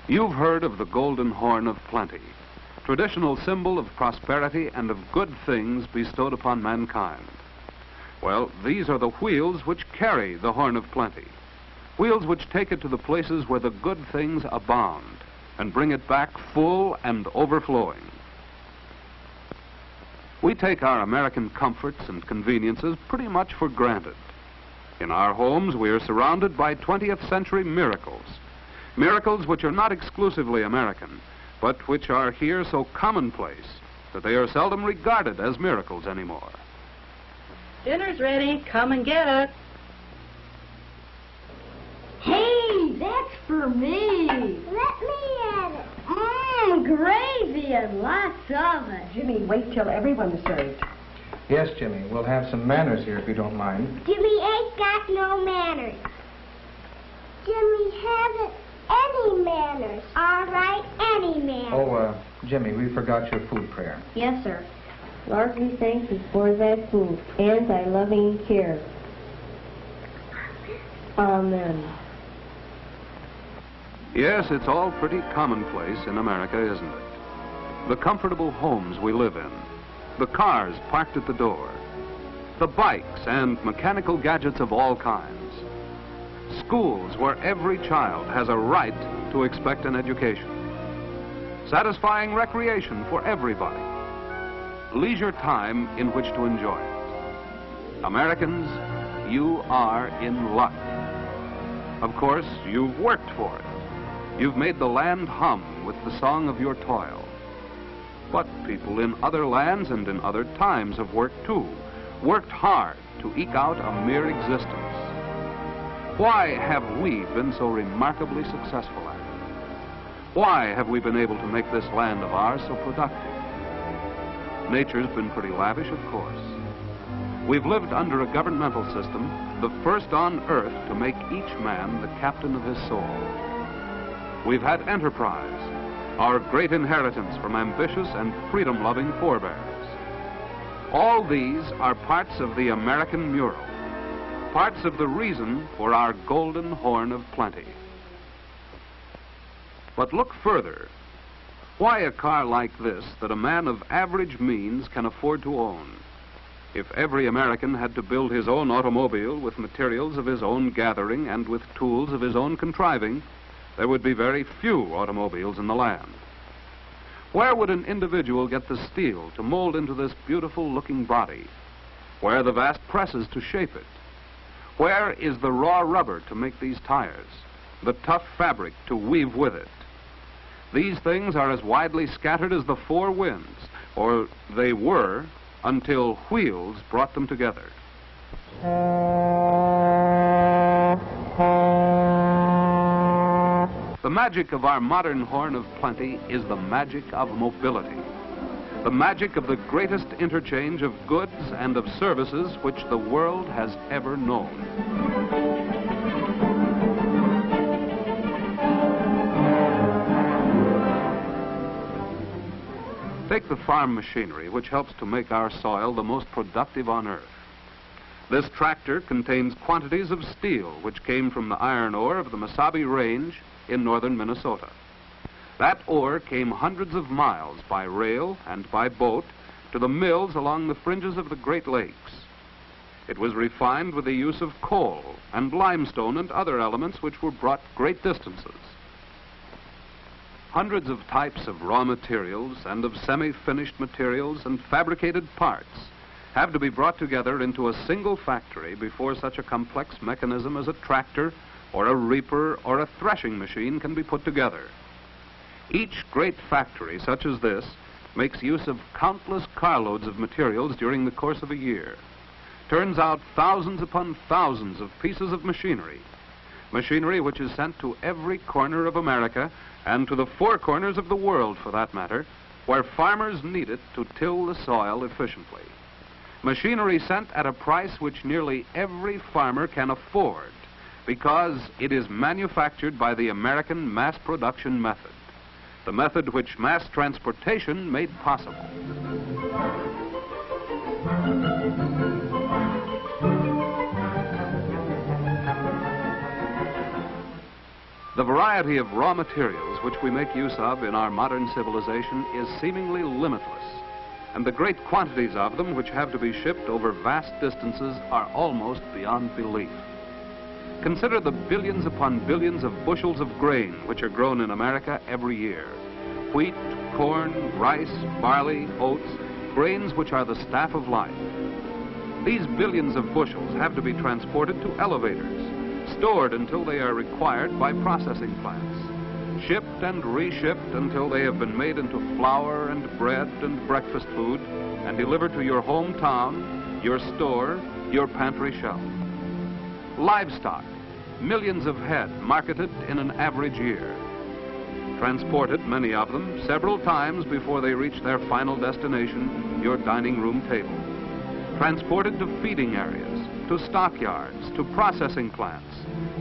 You've heard of the golden horn of plenty, traditional symbol of prosperity and of good things bestowed upon mankind. Well, these are the wheels which carry the horn of plenty, wheels which take it to the places where the good things abound and bring it back full and overflowing. We take our American comforts and conveniences pretty much for granted. In our homes, we are surrounded by 20th century miracles. Miracles which are not exclusively American, but which are here so commonplace that they are seldom regarded as miracles anymore. Dinner's ready. Come and get it. Hey, that's for me. Let me have it. Gravy and lots of it. Jimmy, wait till everyone's served. Yes, Jimmy, we'll have some manners here if you don't mind. Jimmy ain't got no manners. Jimmy hasn't any manners. All right, any manners. Oh, Jimmy, we forgot your food prayer. Yes, sir. Lord, we thank you for thy food and thy loving care. Amen. Yes, it's all pretty commonplace in America, isn't it? The comfortable homes we live in, the cars parked at the door, the bikes and mechanical gadgets of all kinds, schools where every child has a right to expect an education, satisfying recreation for everybody, leisure time in which to enjoy it. Americans, you are in luck. Of course, you've worked for it. You've made the land hum with the song of your toil. But people in other lands and in other times have worked too, worked hard to eke out a mere existence. Why have we been so remarkably successful at it? Why have we been able to make this land of ours so productive? Nature's been pretty lavish, of course. We've lived under a governmental system, the first on earth to make each man the captain of his soul. We've had enterprise, our great inheritance from ambitious and freedom-loving forebears. All these are parts of the American mural, parts of the reason for our golden horn of plenty. But look further. Why a car like this that a man of average means can afford to own? If every American had to build his own automobile with materials of his own gathering and with tools of his own contriving, there would be very few automobiles in the land. Where would an individual get the steel to mold into this beautiful-looking body? Where are the vast presses to shape it? Where is the raw rubber to make these tires, the tough fabric to weave with it? These things are as widely scattered as the four winds, or they were until wheels brought them together. The magic of our modern horn of plenty is the magic of mobility, the magic of the greatest interchange of goods and of services which the world has ever known. Take the farm machinery which helps to make our soil the most productive on earth. This tractor contains quantities of steel which came from the iron ore of the Mesabi Range in northern Minnesota. That ore came hundreds of miles by rail and by boat to the mills along the fringes of the Great Lakes. It was refined with the use of coal and limestone and other elements which were brought great distances. Hundreds of types of raw materials and of semi-finished materials and fabricated parts have to be brought together into a single factory before such a complex mechanism as a tractor or a reaper or a threshing machine can be put together. Each great factory such as this makes use of countless carloads of materials during the course of a year, turns out thousands upon thousands of pieces of machinery, machinery which is sent to every corner of America and to the four corners of the world, for that matter, where farmers need it to till the soil efficiently. Machinery sent at a price which nearly every farmer can afford because it is manufactured by the American mass production method, the method which mass transportation made possible. The variety of raw materials which we make use of in our modern civilization is seemingly limitless, and the great quantities of them which have to be shipped over vast distances are almost beyond belief. Consider the billions upon billions of bushels of grain which are grown in America every year. Wheat, corn, rice, barley, oats, grains which are the staff of life. These billions of bushels have to be transported to elevators, stored until they are required by processing plants, shipped and reshipped until they have been made into flour and bread and breakfast food, and delivered to your hometown, your store, your pantry shelf. Livestock, millions of head marketed in an average year. Transported, many of them, several times before they reach their final destination, your dining room table. Transported to feeding areas, to stockyards, to processing plants,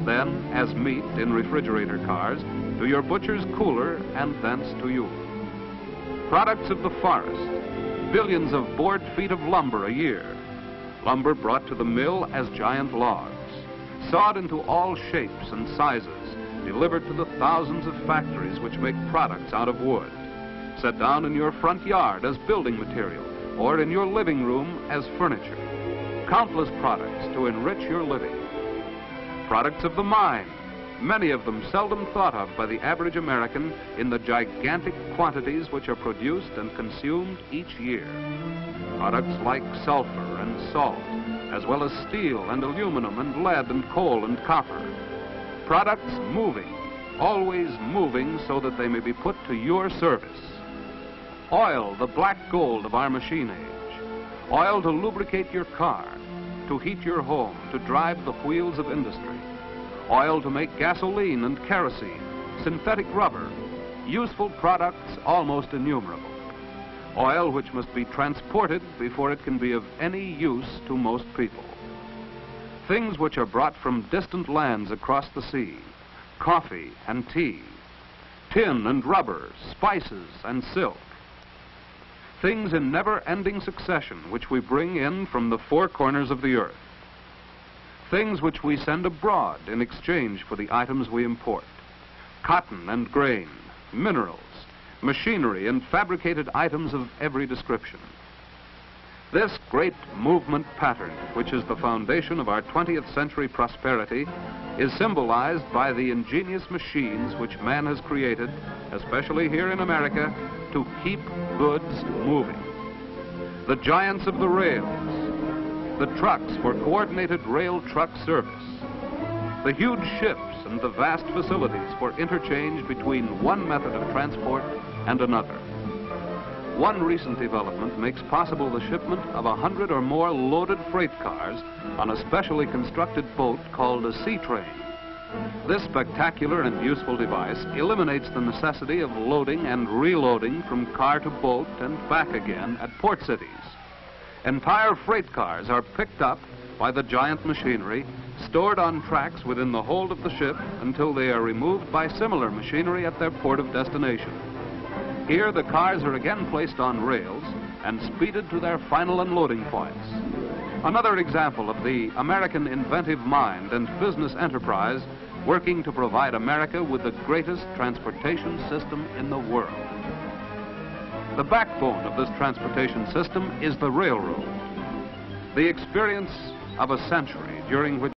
then as meat in refrigerator cars, to your butcher's cooler, and thence to you. Products of the forest, billions of board feet of lumber a year. Lumber brought to the mill as giant logs, sawed into all shapes and sizes, delivered to the thousands of factories which make products out of wood, set down in your front yard as building material, or in your living room as furniture. Countless products to enrich your living. Products of the mine, many of them seldom thought of by the average American in the gigantic quantities which are produced and consumed each year. Products like sulfur and salt, as well as steel and aluminum and lead and coal and copper. Products moving, always moving so that they may be put to your service. Oil, the black gold of our machine age. Oil to lubricate your car, to heat your home, to drive the wheels of industry. Oil to make gasoline and kerosene, synthetic rubber, useful products almost innumerable. Oil which must be transported before it can be of any use to most people. Things which are brought from distant lands across the sea, coffee and tea, tin and rubber, spices and silk. Things in never-ending succession which we bring in from the four corners of the earth. Things which we send abroad in exchange for the items we import. Cotton and grain, minerals, machinery, and fabricated items of every description. This great movement pattern, which is the foundation of our 20th century prosperity, is symbolized by the ingenious machines which man has created, especially here in America, to keep goods moving. The giants of the rails, the trucks for coordinated rail truck service, the huge ships and the vast facilities for interchange between one method of transport and another. One recent development makes possible the shipment of 100 or more loaded freight cars on a specially constructed boat called a sea train. This spectacular and useful device eliminates the necessity of loading and reloading from car to boat and back again at port cities. Entire freight cars are picked up by the giant machinery, stored on tracks within the hold of the ship until they are removed by similar machinery at their port of destination. Here the cars are again placed on rails and speeded to their final unloading points. Another example of the American inventive mind and business enterprise working to provide America with the greatest transportation system in the world. The backbone of this transportation system is the railroad. The experience of a century during which